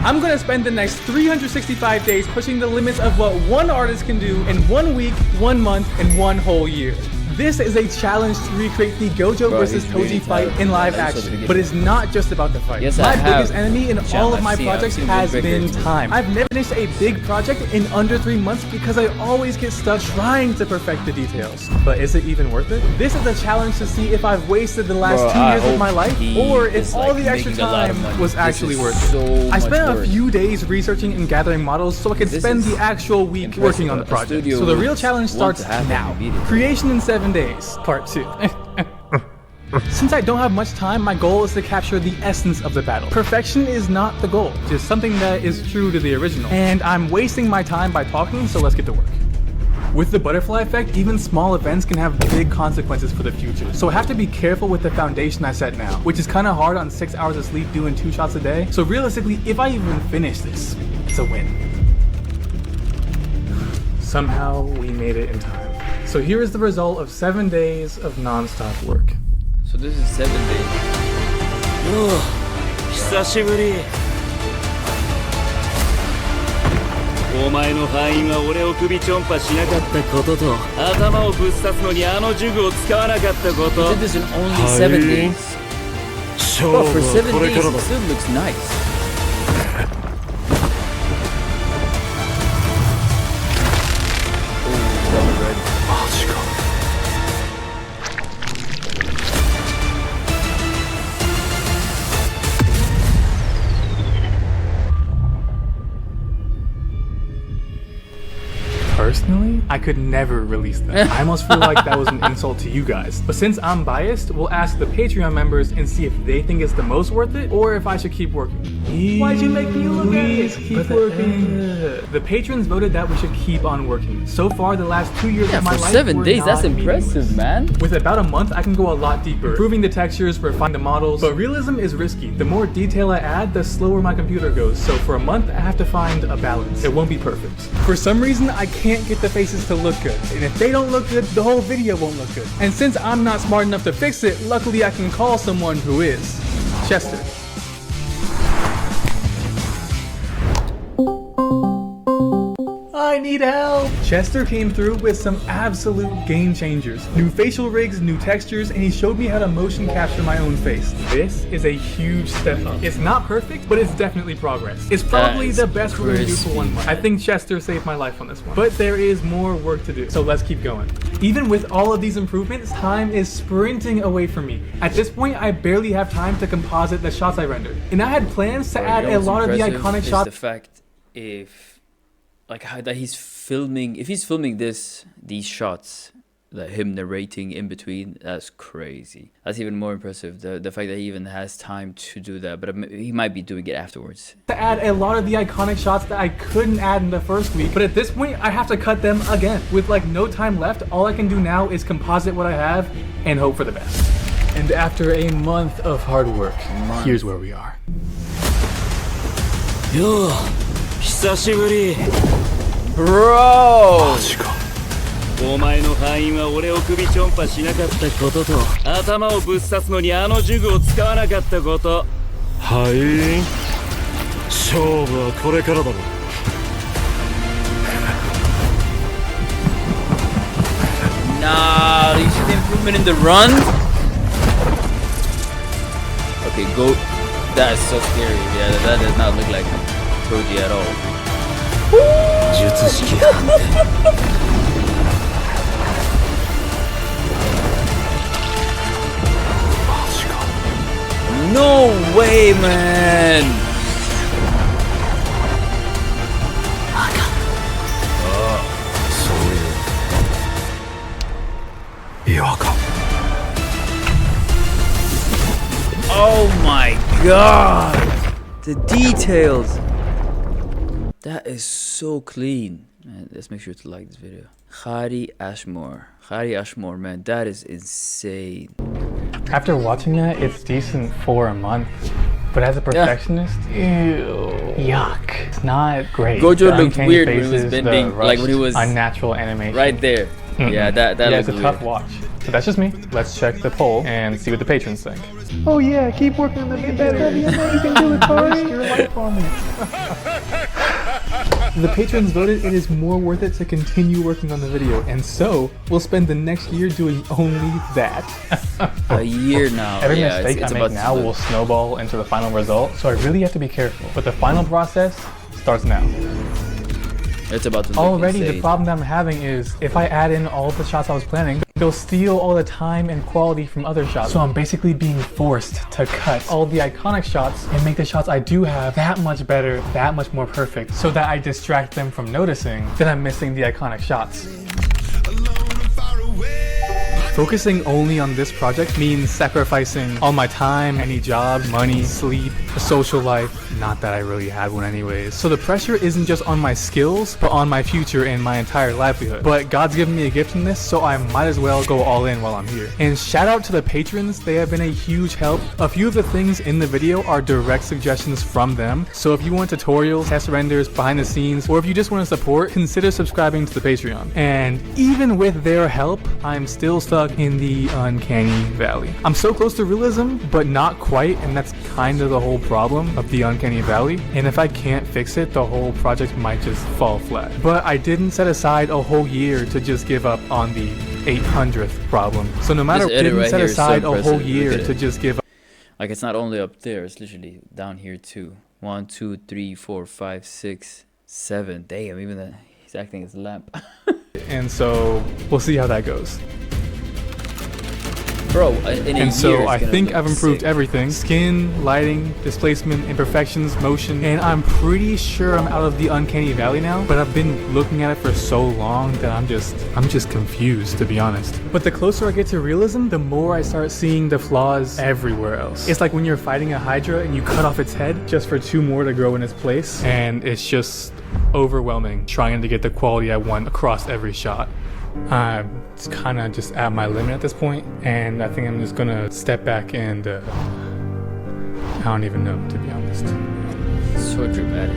I'm gonna spend the next 365 days pushing the limits of what one artist can do in 1 week, 1 month, and 1 whole year. This is a challenge to recreate the GOJO versus TOJI fight in live action, but it's not just about the fight. Yes, my biggest enemy in all of my projects has been time. I've never finished a big project in under 3 months because I always get stuck trying to perfect the details. But is it even worth it? This is a challenge to see if I've wasted the last 2 years of my life, or if all the extra time was actually worth it. I spent a few days researching and gathering models so I could spend the actual week working on the project. So the real challenge starts now. Creation in 7 days, part 2. Since I don't have much time, my goal is to capture the essence of the battle. Perfection is not the goal, just something that is true to the original. And I'm wasting my time by talking, so let's get to work. With the butterfly effect, even small events can have big consequences for the future. So I have to be careful with the foundation I set now, which is kind of hard on 6 hours of sleep doing 2 shots a day. So realistically, if I even finish this, it's a win. Somehow we made it in time. So here is the result of 7 days of non-stop work. So this is 7 days. Oh, 久しぶり。お前の敗因は俺を首ちょんぱしなかったことと、頭をぶっ刺すのにあの呪具を使わなかったこと。You did this in only 7 days. Bro, for 7 days, it still looks nice. Personally, I could never release them. I almost feel like that was an insult to you guys. But since I'm biased, we'll ask the Patreon members and see if they think it's the most worth it or if I should keep working. Why'd you make me look at it? Keep working. The patrons voted that we should keep on working. So far, the last 2 years of my life 7 were days, not that's impressive, man. With about a month, I can go a lot deeper, improving the textures, refining the models. But realism is risky. The more detail I add, the slower my computer goes. So for a month, I have to find a balance. It won't be perfect. For some reason, I can't get the faces to look good. And if they don't look good, the whole video won't look good. And since I'm not smart enough to fix it, luckily I can call someone who is. Chester. I need help! Chester came through with some absolute game changers. New facial rigs, new textures, and he showed me how to motion capture my own face. This is a huge step up. It's not perfect, but it's definitely progress. It's probably the best we're gonna do for 1 month. I think Chester saved my life on this one. But there is more work to do, so let's keep going. Even with all of these improvements, time is sprinting away from me. At this point, I barely have time to composite the shots I rendered. And I had plans to add a lot of the iconic shots. The fact that he's filming, if he's filming these shots, like him narrating in between, that's crazy. That's even more impressive, the fact that he even has time to do that, but he might be doing it afterwards. To add a lot of the iconic shots that I couldn't add in the first week, but at this point I have to cut them again. With like no time left, all I can do now is composite what I have and hope for the best. And after a month of hard work, here's where we are. Yo, 久しぶり。 Bro! お前の敗因は俺を首ちょんぱしなかったことと、頭をぶっ刺すのにあの呪具を使わなかったこと。敗因？勝負はこれからだろ。Nah, you see the improvement in the run? Okay, go. That's so scary. Yeah, that does not look like TOJI at all. 術式判定。 No way, man! Oh my god! The details! That is so clean. Man, let's make sure to like this video. Khari Ashmore, man, that is insane. After watching that, it's decent for a month. But as a perfectionist, ew, yuck. It's not great. GOJO looked weird when he was bending, like when he was unnatural animation. Right there. Yeah, that yeah, looked it's a tough watch. But that's just me. Let's check the poll and see what the patrons think. Oh yeah, keep working on the bit better. That'd be amazing. Do it, Tori. Your life on me. The patrons voted it is more worth it to continue working on the video, and so we'll spend the next year doing only that. A year now. Every yeah, mistake I make now will snowball into the final result, so I really have to be careful. But the final process starts now. It's about to look Already, insane. the problem that I'm having is if I add in all the shots I was planning, they'll steal all the time and quality from other shots. So I'm basically being forced to cut all the iconic shots and make the shots I do have that much better, that much more perfect, so that I distract them from noticing that I'm missing the iconic shots. Focusing only on this project means sacrificing all my time, any job, money, sleep, a social life. Not that I really had one anyways. So the pressure isn't just on my skills, but on my future and my entire livelihood. But God's given me a gift in this, so I might as well go all in while I'm here. And shout out to the patrons, they have been a huge help. A few of the things in the video are direct suggestions from them. So if you want tutorials, test renders, behind the scenes, or if you just want to support, consider subscribing to the Patreon. And even with their help, I'm still stuck in the uncanny valley. I'm so close to realism, but not quite, and that's kind of the whole problem of the uncanny valley. And if I can't fix it, the whole project might just fall flat. But I didn't set aside a whole year to just give up on the 800th problem. So no matter, didn't set aside a whole year to just give up. Like, it's not only up there, it's literally down here too. 1, 2, 3, 4, 5, 6, 7. Damn, even that, he's acting as a lamp. And so we'll see how that goes. Bro, in a year, and so I think look I've improved sick. Everything: skin, lighting, displacement, imperfections, motion, and I'm pretty sure I'm out of the uncanny valley now. But I've been looking at it for so long that I'm just confused, to be honest. But the closer I get to realism, the more I start seeing the flaws everywhere else. It's like when you're fighting a hydra and you cut off its head just for 2 more to grow in its place, and it's just overwhelming trying to get the quality I want across every shot. I'm kind of just at my limit at this point, and I think I'm just gonna step back and I don't even know, to be honest. So dramatic.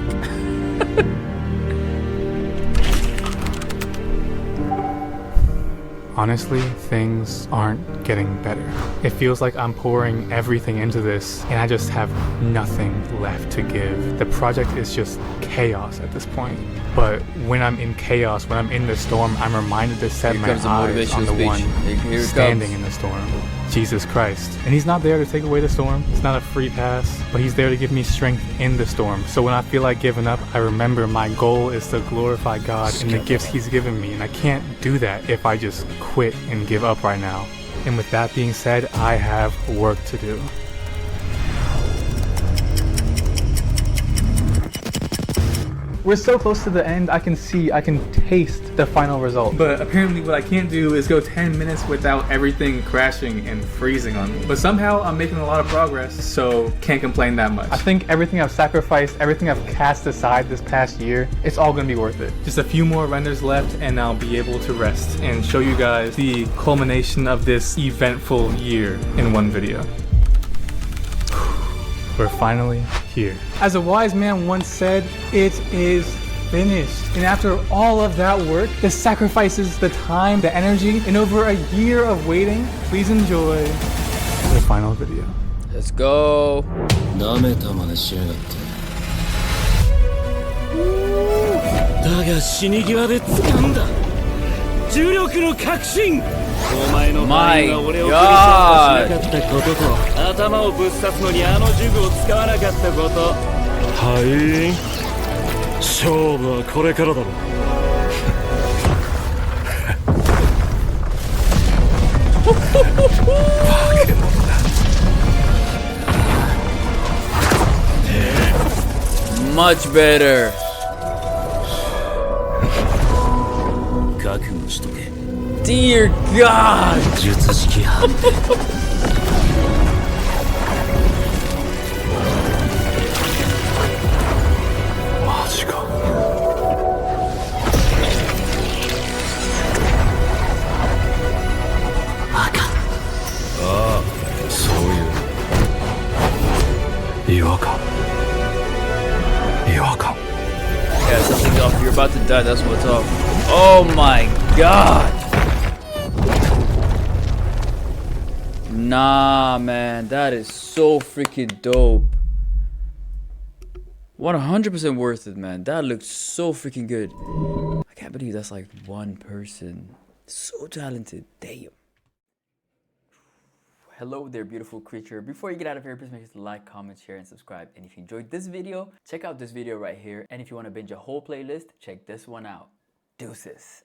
Honestly, things aren't getting better. It feels like I'm pouring everything into this and I just have nothing left to give. The project is just chaos at this point. But when I'm in chaos, when I'm in the storm, I'm reminded to set my eyes on the one standing in the storm. Jesus Christ. And he's not there to take away the storm. It's not a free pass, but he's there to give me strength in the storm. So when I feel like giving up, I remember my goal is to glorify God and the gifts he's given me. And I can't do that if I just quit and give up right now. And with that being said, I have work to do. We're so close to the end, I can taste the final result. But apparently what I can't do is go 10 minutes without everything crashing and freezing on me. But somehow I'm making a lot of progress, so can't complain that much. I think everything I've sacrificed, everything I've cast aside this past year, it's all gonna be worth it. Just a few more renders left and I'll be able to rest and show you guys the culmination of this eventful year in one video. We're finally here. As a wise man once said, it is finished. And after all of that work, the sacrifices, the time, the energy, and over a year of waiting, please enjoy the final video. Let's go. 舐めた真似しやがってだが死に際で掴んだ重力の確信お前の範囲が俺を首突破しなかったことと頭をぶっ刺すのにあの呪具を使わなかったことはい勝負はこれからだろ化け物だ Much better. 覚悟しとけ Dear God. 術式判定マジかバカああそういう違和感 Yeah, something's off. You're about to die. That's what's off. Oh my God. Nah, man, that is so freaking dope. 100% worth it, man. That looks so freaking good. I can't believe that's like one person. So talented. Damn. Hello there, beautiful creature. Before you get out of here, please make sure to like, comment, share, and subscribe. And if you enjoyed this video, check out this video right here. And if you want to binge a whole playlist, check this one out. Deuces.